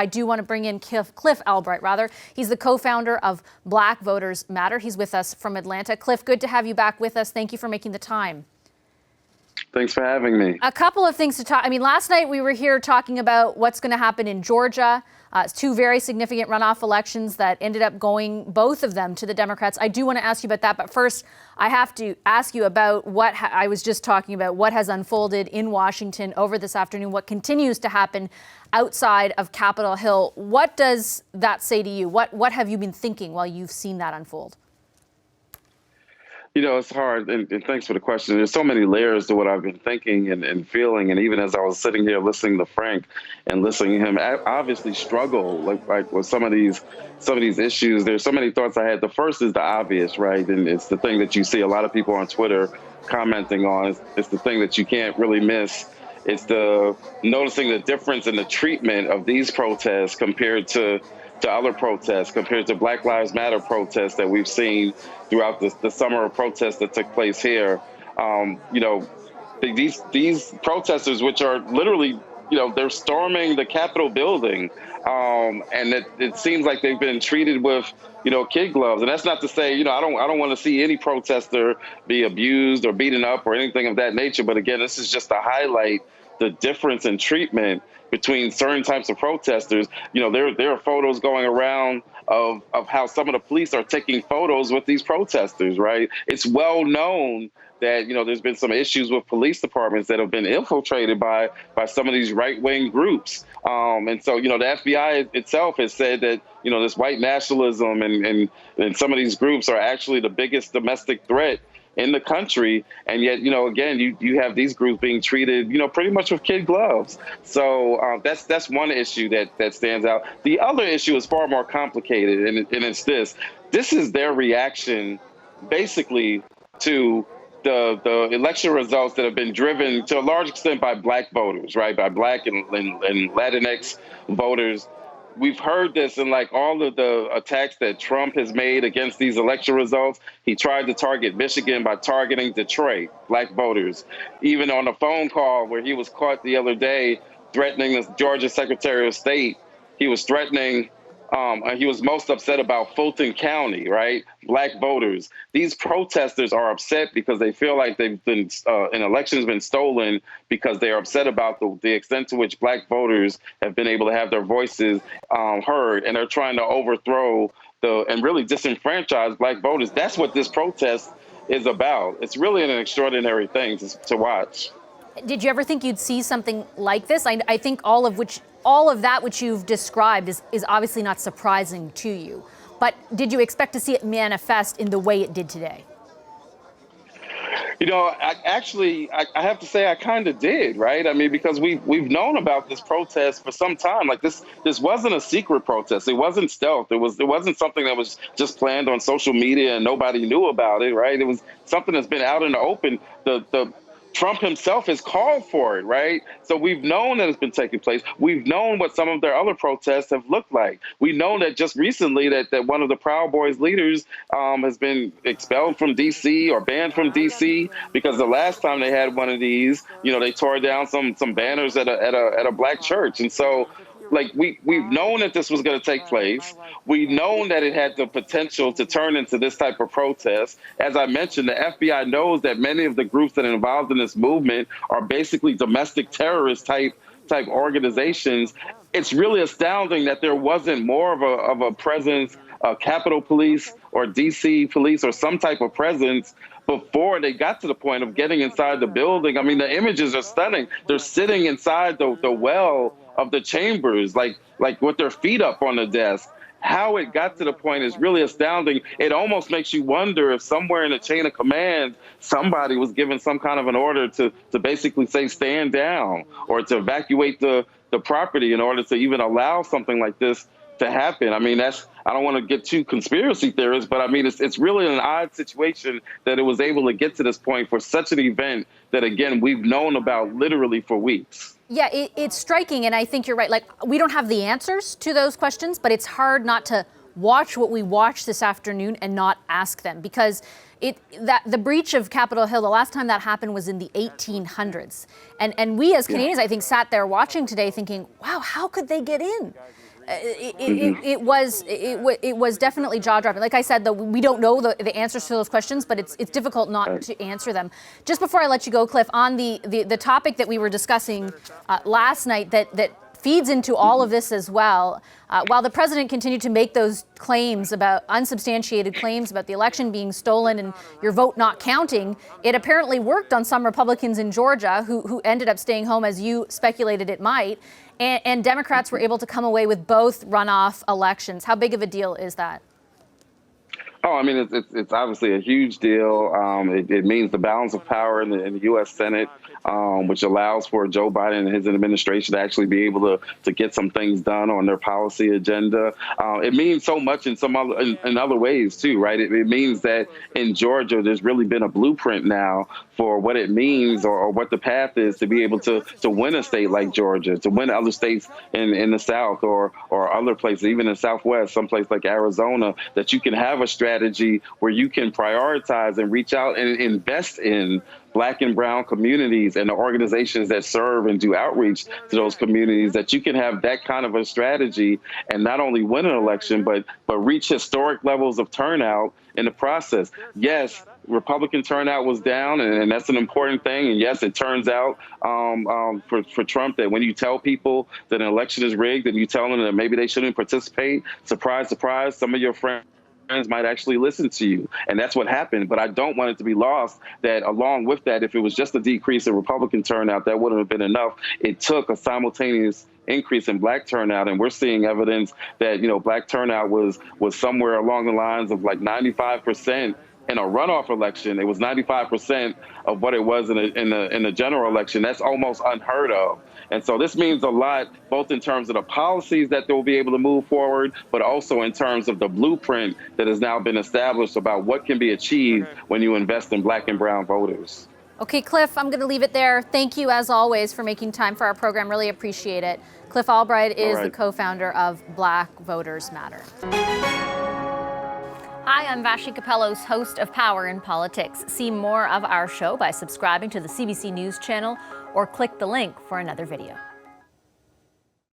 I do want to bring in Cliff Albright, rather. He's the co-founder of Black Voters Matter. He's with us from Atlanta. Cliff, good to have you back with us. Thank you for making the time. Thanks for having me. A couple of things to talk. I mean, last night we were here talking about what's going to happen in Georgia. Two very significant runoff elections that ended up going, both of them, to the Democrats. I do want to ask you about that. But first, I have to ask you about what I was just talking about, what has unfolded in Washington over this afternoon, what continues to happen outside of Capitol Hill. What does that say to you? What have you been thinking while you've seen that unfold? You know, it's hard, and thanks for the question. There's so many layers to what I've been thinking and feeling, and even as I was sitting here listening to Frank and listening to him, I obviously struggle like with some of these issues. There's so many thoughts I had. The first is the obvious, right? And it's the thing that you see a lot of people on Twitter commenting on. It's the thing that you can't really miss. It's the noticing the difference in the treatment of these protests compared to other protests, compared to Black Lives Matter protests that we've seen throughout the summer of protests that took place here. You know, these protesters, which are literally, you know, they're storming the Capitol building, and it seems like they've been treated with, you know, kid gloves. And that's not to say, you know, I don't want to see any protester be abused or beaten up or anything of that nature. But again, this is just to highlight the difference in treatment between certain types of protesters. You know, there are photos going around of how some of the police are taking photos with these protesters, right? It's well known that, you know, there's been some issues with police departments that have been infiltrated by some of these right-wing groups. And so, you know, the FBI itself has said that, you know, this white nationalism and some of these groups are actually the biggest domestic threat in the country, and yet, you know, again, you have these groups being treated, you know, pretty much with kid gloves. So that's one issue that stands out. The other issue is far more complicated, and it's this is their reaction, basically, to the election results that have been driven to a large extent by Black voters, right, by Black and Latinx voters. We've heard this in like all of the attacks that Trump has made against these election results. He tried to target Michigan by targeting Detroit, Black voters. Even on a phone call where he was caught the other day threatening the Georgia Secretary of State, he was threatening, he was most upset about Fulton County, right? Black voters. These protesters are upset because they feel like they've been, an election's been stolen, because they are upset about the extent to which Black voters have been able to have their voices heard, and they're trying to overthrow and really disenfranchise Black voters. That's what this protest is about. It's really an extraordinary thing to watch. Did you ever think you'd see something like this? I think all of that which you've described is obviously not surprising to you. But did you expect to see it manifest in the way it did today? You know, I have to say I kind of did, right? I mean, because we've known about this protest for some time. Like this wasn't a secret protest. It wasn't stealth. It wasn't something that was just planned on social media and nobody knew about it, right? It was something that's been out in the open. The Trump himself has called for it, right? So we've known that it's been taking place. We've known what some of their other protests have looked like. We know that just recently that one of the Proud Boys leaders has been expelled from D.C. or banned from D.C. because the last time they had one of these, you know, they tore down some banners at a Black church. And so, like, we've known that this was going to take place. We've known that it had the potential to turn into this type of protest. As I mentioned, the FBI knows that many of the groups that are involved in this movement are basically domestic terrorist type organizations. It's really astounding that there wasn't more of a presence, Capitol Police or DC Police or some type of presence before they got to the point of getting inside the building. I mean, the images are stunning. They're sitting inside the well of the chambers, like with their feet up on the desk. How it got to the point is really astounding. It almost makes you wonder if somewhere in the chain of command, somebody was given some kind of an order to basically say, stand down, or to evacuate the property in order to even allow something like this to happen. I mean, I don't want to get too conspiracy theorist, but I mean, it's really an odd situation that it was able to get to this point for such an event that, again, we've known about literally for weeks. Yeah, it's striking, and I think you're right. Like, we don't have the answers to those questions, but it's hard not to watch what we watched this afternoon and not ask them, because the breach of Capitol Hill, the last time that happened was in the 1800s. And we as Canadians, I think, sat there watching today thinking, wow, how could they get in? it was definitely jaw-dropping. Like I said, though, we don't know the answers to those questions, but it's difficult not to answer them. Just before I let you go, Cliff, on the topic that we were discussing last night that feeds into all of this as well. While the president continued to make those claims about unsubstantiated claims about the election being stolen and your vote not counting, it apparently worked on some Republicans in Georgia who ended up staying home, as you speculated it might. And Democrats were able to come away with both runoff elections. How big of a deal is that? Oh, I mean, it's obviously a huge deal. It means the balance of power in the U.S. Senate, which allows for Joe Biden and his administration to actually be able to get some things done on their policy agenda. It means so much in other ways, too, right? It means that in Georgia, there's really been a blueprint now for what it means or what the path is to be able to win a state like Georgia, to win other states in the South or other places, even in the Southwest, someplace like Arizona, that you can have a strategy where you can prioritize and reach out and invest in Black and brown communities and the organizations that serve and do outreach to those communities, that you can have that kind of a strategy and not only win an election, but reach historic levels of turnout in the process. Yes, Republican turnout was down, and that's an important thing. And yes, it turns out for Trump that when you tell people that an election is rigged and you tell them that maybe they shouldn't participate, surprise, surprise, some of your friends might actually listen to you. And that's what happened. But I don't want it to be lost that along with that, if it was just a decrease in Republican turnout, that wouldn't have been enough. It took a simultaneous increase in Black turnout. And we're seeing evidence that, Black turnout was somewhere along the lines of like 95%. In a runoff election, it was 95% of what it was in a general election. That's almost unheard of. And so this means a lot, both in terms of the policies that they'll be able to move forward, but also in terms of the blueprint that has now been established about what can be achieved when you invest in Black and brown voters. Okay, Cliff, I'm going to leave it there. Thank you, as always, for making time for our program. Really appreciate it. Cliff Albright is the co-founder of Black Voters Matter. Hi, I'm Vashi Capellos, host of Power in Politics. See more of our show by subscribing to the CBC News channel or click the link for another video.